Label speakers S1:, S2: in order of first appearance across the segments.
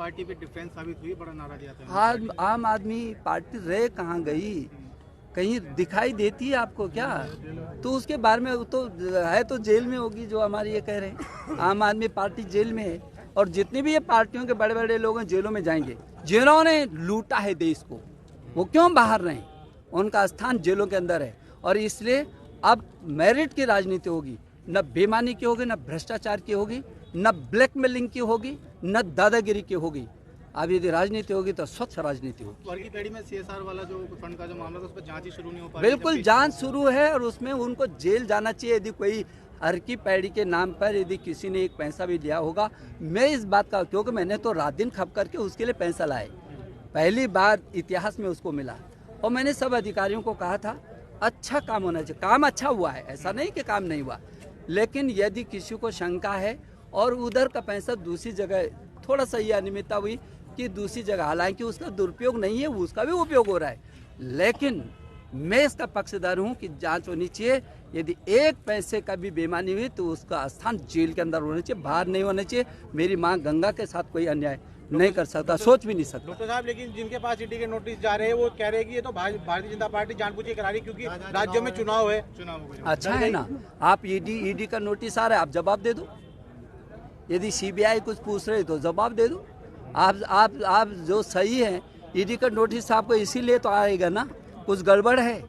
S1: Party पे defence साबित हुई, बड़ा नारा दिया था।
S2: आम आदमी पार्टी रह कहाँ गई, कहीं दिखाई देती है आपको क्या? तो उसके बारे में तो है, तो जेल में होगी जो हमारे ये कह रहे हैं। आम आदमी पार्टी जेल में है और जितने भी ये पार्टियों के बड़े बड़े लोग हैं जेलों में जाएंगे। जिन्होंने लूटा है देश को वो क्यों बाहर रहे? उनका स्थान जेलों के अंदर है। और इसलिए अब मेरिट की राजनीति होगी, न बेईमानी की होगी, न भ्रष्टाचार की होगी, न ब्लैकमेलिंग की होगी, न दादागिरी की होगी। अब यदि राजनीति होगी तो स्वच्छ राजनीति होगी।
S1: वर्गी पेड़ी में CSR वाला जो फंड का जो मामला था उस पर जांच ही शुरू नहीं हो पा रही।
S2: बिल्कुल जांच शुरू है और उसमें उनको जेल जाना चाहिए। यदि कोई हर की पैड़ी के नाम पर यदि किसी ने एक पैसा भी लिया होगा, मैं इस बात का, क्योंकि मैंने तो रात दिन खप करके उसके लिए पैसा लाए, पहली बार इतिहास में उसको मिला। और मैंने सब अधिकारियों को कहा था अच्छा काम होना चाहिए। काम अच्छा हुआ है, ऐसा नहीं कि काम नहीं हुआ, लेकिन यदि किसी को शंका है और उधर का पैसा दूसरी जगह, थोड़ा सा ये अनियमितता हुई कि दूसरी जगह, हालांकि उसका दुरुपयोग नहीं है, उसका भी उपयोग हो रहा है, लेकिन मैं इसका पक्षधर हूं कि जांच होनी चाहिए। यदि एक पैसे का भी बेईमानी हुई तो उसका स्थान जेल के अंदर होना चाहिए, बाहर नहीं होना चाहिए। मेरी मां गंगा के साथ कोई अन्याय नहीं कर सकता, सोच भी नहीं सकता।
S1: डॉक्टर साहब, लेकिन जिनके पास ईडी के नोटिस जा रहे हैं वो कह रहे हैं कि ये तो भारतीय जनता पार्टी जानबूझ के करा रही, क्योंकि राज्यों में चुनाव है।
S2: अच्छा है ना, आप ईडी का नोटिस आ रहा है, आप जवाब दे दो। यदि CBI कुछ पूछ रहे तो जवाब दे दो। आप जो सही है, ईडी का नोटिस आपको इसीलिए तो आएगा ना, कुछ गड़बड़ है।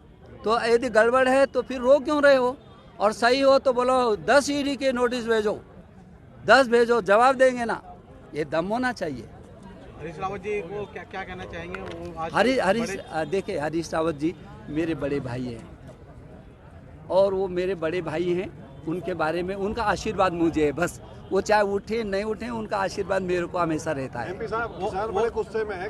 S2: तो यदि गड़बड़ है तो फिर रो क्यों रहे हो? और सही हो तो बोलो 10 ईडी के नोटिस भेजो, 10 भेजो, जवाब देंगे ना। ये दम होना चाहिए।
S1: हरीश रावत जी को क्या कहना चाहेंगे? वो आज
S2: देखिए, हरीश रावत जी मेरे बड़े भाई हैं और वो मेरे बड़े भाई हैं। उनके बारे में उनका आशीर्वाद मुझे है, बस। वो चाहे उठे नहीं उठे, उनका आशीर्वाद मेरे को हमेशा रहता है।
S3: MP साहब बड़े गुस्से में है।